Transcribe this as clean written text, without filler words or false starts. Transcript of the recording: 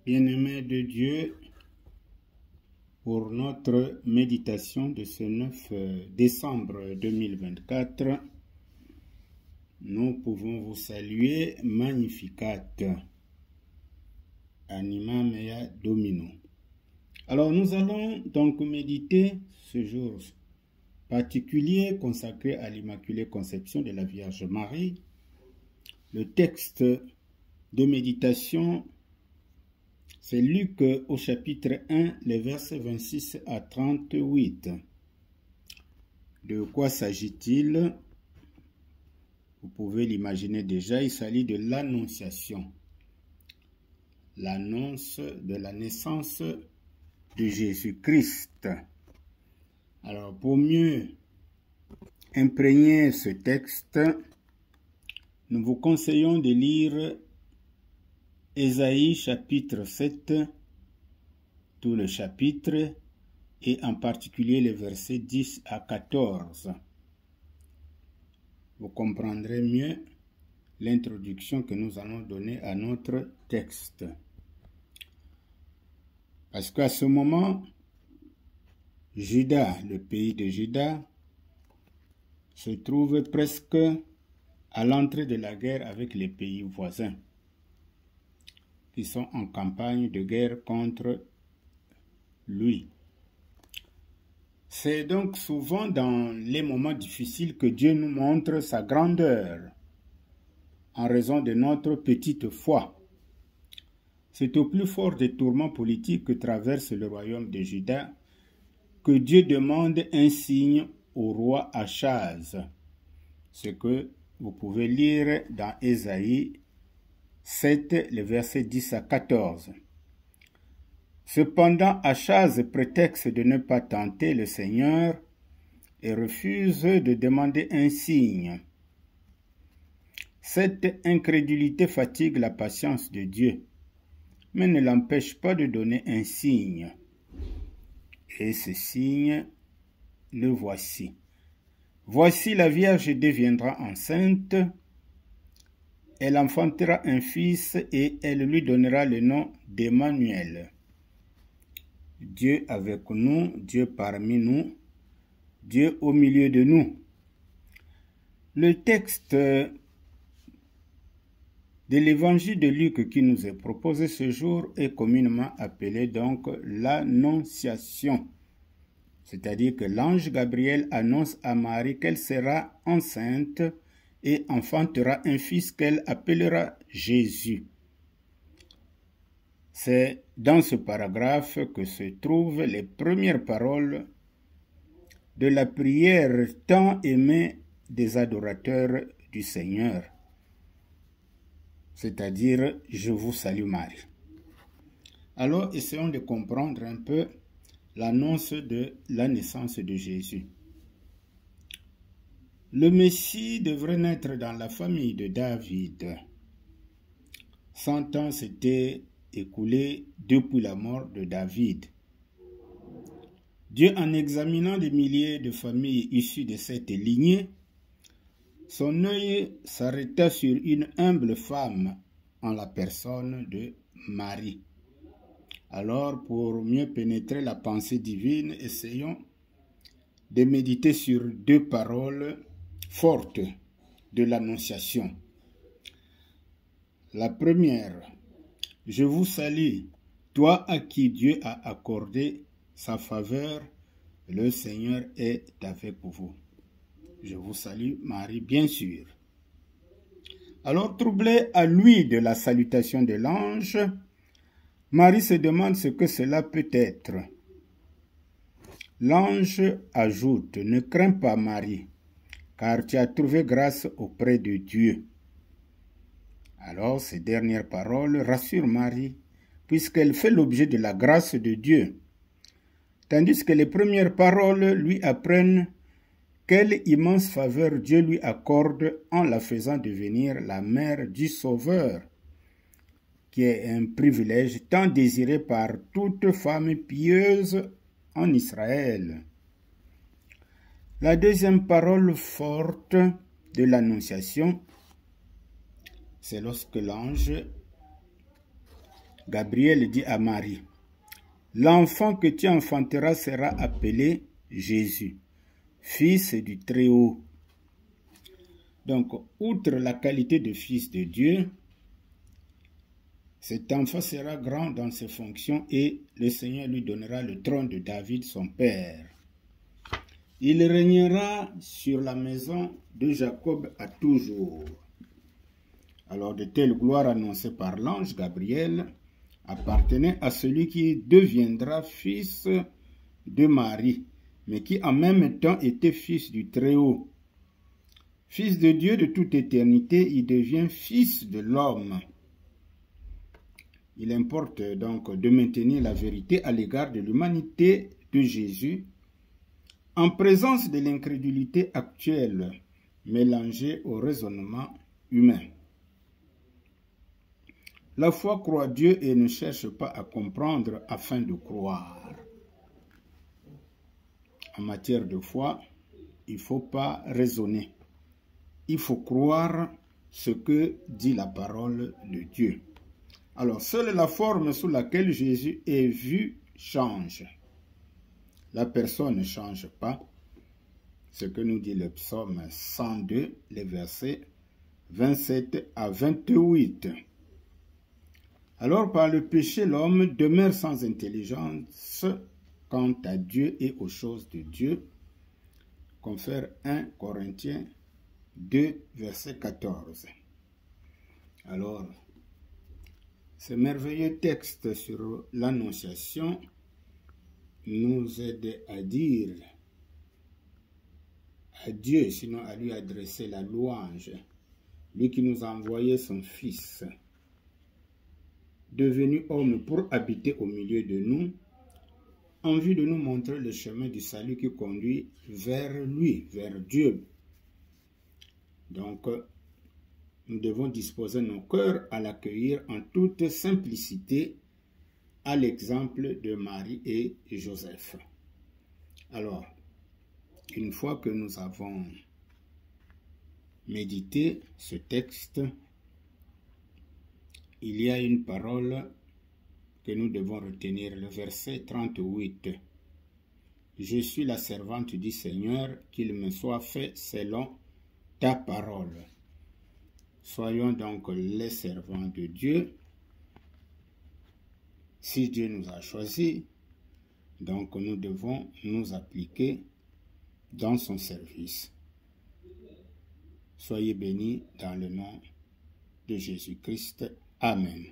Bien-aimés de Dieu, pour notre méditation de ce 9 décembre 2024, nous pouvons vous saluer Magnificat, Anima Mea Domino. Alors nous allons donc méditer ce jour particulier consacré à l'Immaculée Conception de la Vierge Marie. Le texte de méditation, c'est Luc au chapitre 1, les versets 26 à 38. De quoi s'agit-il? Vous pouvez l'imaginer déjà, il s'agit de l'Annonciation. L'annonce de la naissance de Jésus-Christ. Alors, pour mieux imprégner ce texte, nous vous conseillons de lire Ésaïe chapitre 7, tout le chapitre, et en particulier les versets 10 à 14. Vous comprendrez mieux l'introduction que nous allons donner à notre texte. Parce qu'à ce moment, Juda, le pays de Juda, se trouve presque à l'entrée de la guerre avec les pays voisins, qui sont en campagne de guerre contre lui. C'est donc souvent dans les moments difficiles que Dieu nous montre sa grandeur, en raison de notre petite foi. C'est au plus fort des tourments politiques que traverse le royaume de Juda que Dieu demande un signe au roi Achaz, ce que vous pouvez lire dans Ésaïe 7, les versets 10 à 14. Cependant, Achaz prétexte de ne pas tenter le Seigneur et refuse de demander un signe. Cette incrédulité fatigue la patience de Dieu, mais ne l'empêche pas de donner un signe. Et ce signe, le voici. Voici la Vierge deviendra enceinte, elle enfantera un fils et elle lui donnera le nom d'Emmanuel. Dieu avec nous, Dieu parmi nous, Dieu au milieu de nous. Le texte de l'évangile de Luc qui nous est proposé ce jour est communément appelé donc l'Annonciation. C'est-à-dire que l'ange Gabriel annonce à Marie qu'elle sera enceinte et enfantera un fils qu'elle appellera Jésus. C'est dans ce paragraphe que se trouvent les premières paroles de la prière tant aimée des adorateurs du Seigneur. C'est-à-dire, je vous salue Marie. Alors, essayons de comprendre un peu l'annonce de la naissance de Jésus. Le Messie devrait naître dans la famille de David. 100 ans s'étaient écoulés depuis la mort de David. Dieu, en examinant des milliers de familles issues de cette lignée, son œil s'arrêta sur une humble femme en la personne de Marie. Alors, pour mieux pénétrer la pensée divine, essayons de méditer sur deux paroles fortes de l'Annonciation. La première, je vous salue, toi à qui Dieu a accordé sa faveur, le Seigneur est avec vous. Je vous salue, Marie, bien sûr. Alors, troublée à lui de la salutation de l'ange, Marie se demande ce que cela peut être. L'ange ajoute, ne crains pas, Marie, car tu as trouvé grâce auprès de Dieu. Alors, ces dernières paroles rassurent Marie, puisqu'elle fait l'objet de la grâce de Dieu, tandis que les premières paroles lui apprennent quelle immense faveur Dieu lui accorde en la faisant devenir la mère du Sauveur, qui est un privilège tant désiré par toute femme pieuse en Israël. La deuxième parole forte de l'Annonciation, c'est lorsque l'ange Gabriel dit à Marie, « L'enfant que tu enfanteras sera appelé Jésus, fils du Très-Haut. » Donc, outre la qualité de fils de Dieu, cet enfant sera grand dans ses fonctions et le Seigneur lui donnera le trône de David, son père. Il régnera sur la maison de Jacob à toujours. Alors, de telles gloires annoncées par l'ange Gabriel appartenaient à celui qui deviendra fils de Marie, mais qui en même temps était fils du Très-Haut. Fils de Dieu de toute éternité, il devient fils de l'homme. Il importe donc de maintenir la vérité à l'égard de l'humanité de Jésus en présence de l'incrédulité actuelle mélangée au raisonnement humain. La foi croit Dieu et ne cherche pas à comprendre afin de croire. En matière de foi, il ne faut pas raisonner. Il faut croire ce que dit la parole de Dieu. Alors, seule la forme sous laquelle Jésus est vu change. La personne ne change pas. Ce que nous dit le psaume 102, les versets 27 à 28. Alors, par le péché, l'homme demeure sans intelligence quant à Dieu et aux choses de Dieu. Confère 1 Corinthiens 2, verset 14. Alors, ce merveilleux texte sur l'Annonciation nous aide à dire à Dieu, sinon à lui adresser la louange, lui qui nous a envoyé son Fils, devenu homme pour habiter au milieu de nous, en vue de nous montrer le chemin du salut qui conduit vers lui, vers Dieu. Donc, nous devons disposer nos cœurs à l'accueillir en toute simplicité, à l'exemple de Marie et Joseph. Alors, une fois que nous avons médité ce texte, il y a une parole que nous devons retenir, le verset 38. « Je suis la servante du Seigneur, qu'il me soit fait selon ta parole. » Soyons donc les servants de Dieu. Si Dieu nous a choisis, donc nous devons nous appliquer dans son service. Soyez bénis dans le nom de Jésus-Christ. Amen.